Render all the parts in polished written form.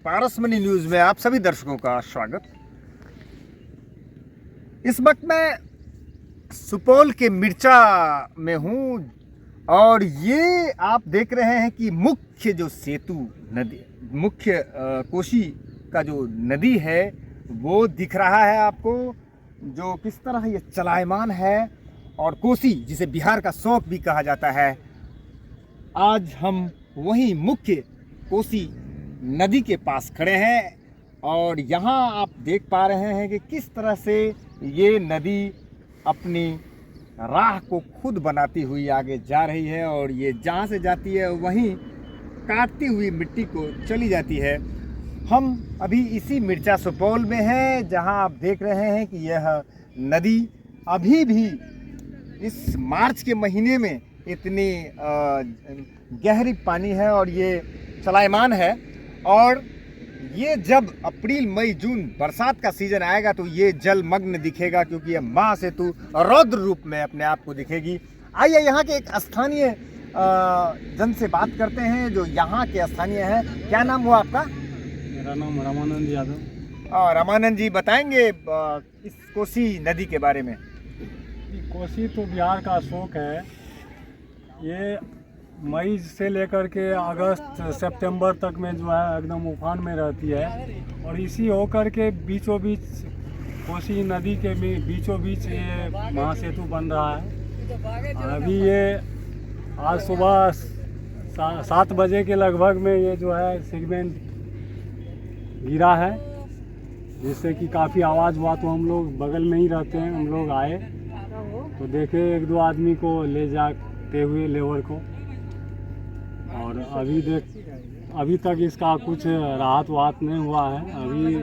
पारसमणि news में आप सभी दर्शकों का स्वागत। इस वक्त मैं सुपौल के मिर्चा में हूँ और ये आप देख रहे हैं कि मुख्य जो सेतु नदी, मुख्य कोसी का जो नदी है वो दिख रहा है आपको, जो किस तरह ये चलायमान है। और कोसी, जिसे बिहार का शौक भी कहा जाता है, आज हम वही मुख्य कोसी नदी के पास खड़े हैं और यहाँ आप देख पा रहे हैं कि किस तरह से ये नदी अपनी राह को खुद बनाती हुई आगे जा रही है और ये जहाँ से जाती है वहीं काटती हुई मिट्टी को चली जाती है। हम अभी इसी मिर्चा सुपौल में हैं, जहाँ आप देख रहे हैं कि यह नदी अभी भी इस मार्च के महीने में इतनी गहरी पानी है और ये चलायमान है। और ये जब अप्रैल मई जून बरसात का सीजन आएगा तो ये जलमग्न दिखेगा, क्योंकि यह महासेतु रौद्र रूप में अपने आप को दिखेगी। आइए यहाँ के एक स्थानीय जन से बात करते हैं जो यहाँ के स्थानीय हैं। क्या नाम हुआ आपका? मेरा नाम रामानंद यादव। रामानंद जी, बताएंगे इस कोसी नदी के बारे में? कोसी तो बिहार का शौक है। ये मई से लेकर के अगस्त सितंबर तक में जो है एकदम उफान में रहती है और इसी होकर के बीचों बीच कोसी नदी के बीचों बीच ये महासेतु बन रहा है। अभी ये आज सुबह 7 बजे के लगभग में ये जो है सीमेंट गिरा है, जिससे कि काफ़ी आवाज़ हुआ। तो हम लोग बगल में ही रहते हैं, हम लोग आए तो देखे 1-2 आदमी को ले जाते हुए लेबर को, और अभी तक इसका कुछ राहत वाहत नहीं हुआ है। अभी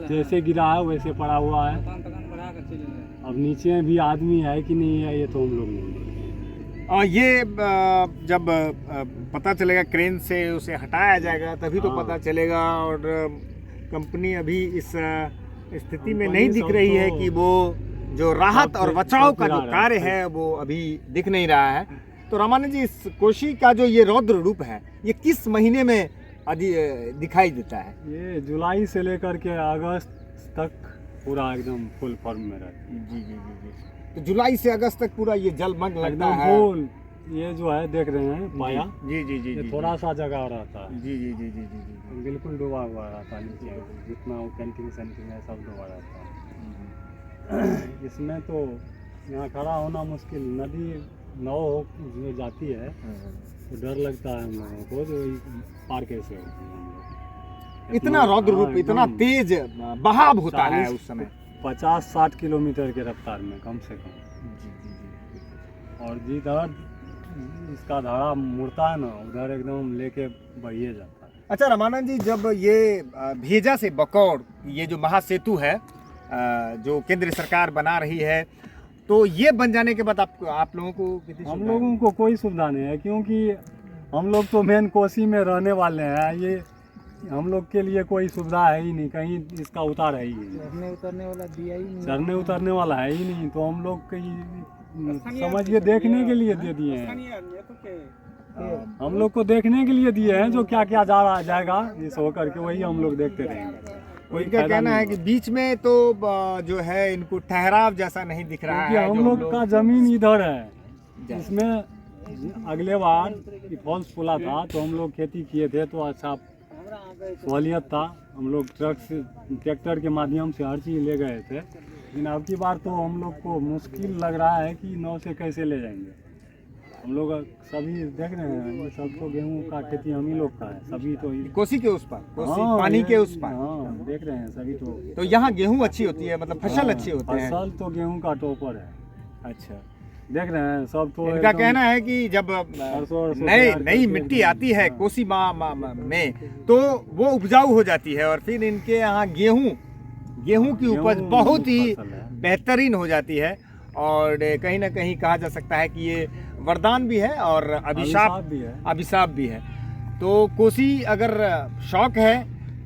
जैसे गिरा है वैसे पड़ा हुआ है। अब नीचे भी आदमी है कि नहीं है ये तो हम लोग नहीं। और ये जब पता चलेगा, क्रेन से उसे हटाया जाएगा तभी तो पता चलेगा। और कंपनी अभी इस स्थिति में नहीं दिख रही है कि वो जो राहत और बचाव का जो कार्य है वो अभी दिख नहीं रहा है। तो रामानंद जी, इस कोसी का जो ये रौद्र रूप है ये किस महीने में दिखाई देता है? ये जुलाई से लेकर के अगस्त तक पूरा एकदम फुल फॉर्म में रहता है। जी जी जी जी। तो जुलाई से अगस्त तक पूरा ये जलमग्न लगता है। फुल ये जो है देख रहे हैं पाया। जी जी जी, ये थोड़ा सा जगह रहता है। जी जी जी जी जी, बिल्कुल डूबा हुआ रहता है नीचे, जितना वो पेंटिंग सेंटिंग है सब डूबा रहता है। इसमें तो यहाँ खड़ा होना मुश्किल। नदी नाव जो जाती है तो डर लगता है हम लोगों को, जो पार कैसे होती है। इतना रौद्र रूप, इतना तेज बहाव होता है उस समय, 50-60 किलोमीटर के रफ्तार में कम से कम। और जिधर इसका धारा मुड़ता है ना, उधर एकदम लेके बहिए जाता है। अच्छा रामानंद जी, जब ये भेजा से बकौर ये जो महासेतु है जो केंद्र सरकार बना रही है, तो ये बन जाने के बाद आप लोगों को कितनी? हम लोगों को कोई सुविधा नहीं है, क्योंकि हम लोग तो मेन कोसी में रहने वाले हैं। ये हम लोग के लिए कोई सुविधा है ही नहीं, कहीं इसका उतार है ही नहीं, चढ़ने उतरने वाला दिया ही नहीं, चढ़ने उतरने वाला है ही नहीं। तो हम लोग समझिए देखने के लिए दे दिए हैं, हम लोग को देखने के लिए दिए हैं जो क्या क्या जाएगा इस होकर के, वही हम लोग देखते रहेंगे। कोई क्या कहना है कि बीच में तो जो है इनको ठहराव जैसा नहीं दिख रहा है। हम लोग का जमीन इधर है, इसमें अगले बार फॉल्स पुला था तो हम लोग खेती किए थे तो अच्छा सहूलियत था। हम लोग ट्रैक्टर के माध्यम से हर चीज़ ले गए थे, लेकिन अब की बार तो हम लोग को मुश्किल लग रहा है कि नाव से कैसे ले जाएंगे। हम लोग सभी देख रहे हैं, ये सब तो गेहूं का खेती हम ही लोग का है सभी। तो कोसी के उस पार, कोसी पानी के उस पार, हाँ देख रहे हैं सभी। तो यहाँ गेहूं अच्छी होती है, मतलब फसल अच्छी होती है। फसल तो गेहूं का टॉपर है। अच्छा, देख रहे हैं सब। तो इनका कहना है कि जब नई मिट्टी आती है कोसी में तो वो उपजाऊ हो जाती है और फिर इनके यहाँ गेहूं की उपज बहुत ही बेहतरीन हो जाती है। और कहीं ना कहीं कहा जा सकता है कि ये वरदान भी है और अभिशाप भी है। तो कोसी अगर शौक है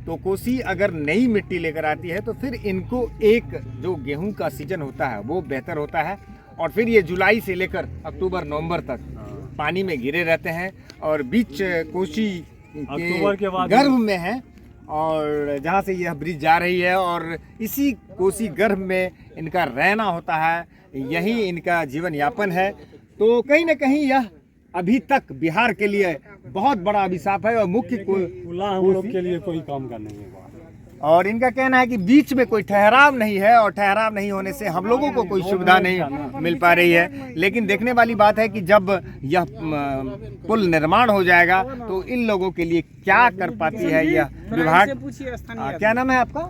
तो कोसी अगर नई मिट्टी लेकर आती है तो फिर इनको एक जो गेहूं का सीजन होता है वो बेहतर होता है। और फिर ये जुलाई से लेकर अक्टूबर नवंबर तक पानी में घिरे रहते हैं और बीच कोसी अक्टूबर के बाद गर्भ में हैं और जहाँ से यह ब्रिज जा रही है और इसी कोसी गर्भ में इनका रहना होता है, यही इनका जीवन यापन है। तो कहीं ना कहीं यह अभी तक बिहार के लिए बहुत बड़ा अभिशाप है और मुख्य पुला हम लोग के लिए कोई काम का नहीं है। और इनका कहना है कि बीच में कोई ठहराव नहीं है और ठहराव नहीं होने से हम लोगों को कोई सुविधा नहीं मिल पा रही है। लेकिन देखने वाली बात है कि जब यह पुल निर्माण हो जाएगा तो इन लोगों के लिए क्या कर पाती है यह विभाग। क्या नाम है आपका?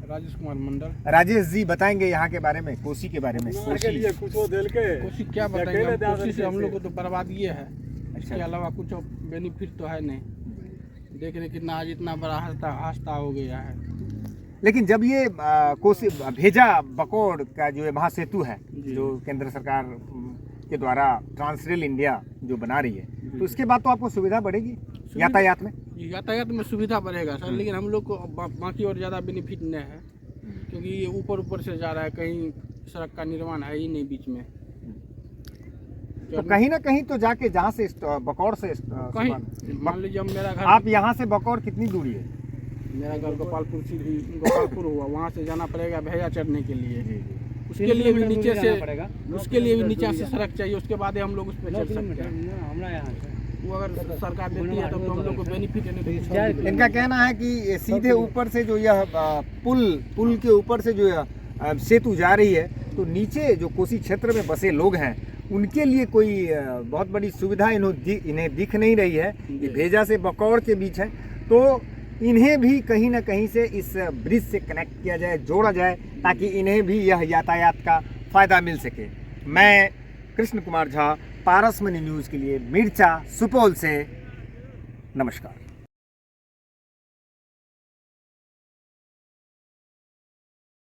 राजेश कुमार मंडल। राजेश जी बताएंगे यहाँ के बारे में, कोसी के बारे में। कोसी क्या बताएंगे, कोसी से हम लोग को तो बर्बादी है, इसके अलावा कुछ बेनिफिट तो है नहीं। देख रहे कितना आज इतना बड़ा हादसा हो गया है। लेकिन जब ये कोसी भेजा बकौड़ का जो महासेतु है जो केंद्र सरकार के द्वारा ट्रांसरेल इंडिया जो बना रही है, तो उसके बाद तो आपको सुविधा बढ़ेगी यातायात में? यातायात में सुविधा बढ़ेगा सर, लेकिन हम लोग को बाकी और ज़्यादा बेनिफिट नहीं है, क्योंकि ये ऊपर से जा रहा है, कहीं सड़क का निर्माण है ही नहीं बीच में। तो कहीं ना कहीं तो जाके जहाँ से बकौड़ से कहीं मान लीजिए अब मेरा घर, आप यहाँ से बकौड़ कितनी दूरी है? मेरा घर गोपालपुर हुआ, वहाँ से जाना पड़ेगा भैया चढ़ने के लिए। उसके लिए भी नीचे से सड़क चाहिए, उसके बाद हम लोग उस पर चढ़ सकते हैं। वो अगर सरकार देती है तब तो हम लोग को बेनिफिट है। इनका कहना है कि सीधे ऊपर से जो यह पुल के ऊपर से जो यह सेतु जा रही है, तो नीचे जो कोसी क्षेत्र में बसे लोग हैं उनके लिए कोई बहुत बड़ी सुविधा इन्हें दिख नहीं रही है। ये भेजा से बकौड़ के बीच है, तो इन्हें भी कहीं ना कहीं से इस ब्रिज से कनेक्ट किया जाए, जोड़ा जाए, ताकि इन्हें भी यह यातायात का फ़ायदा मिल सके। मैं कृष्ण कुमार झा, पारसमणि न्यूज़ के लिए मिर्चा, सुपौल से, नमस्कार।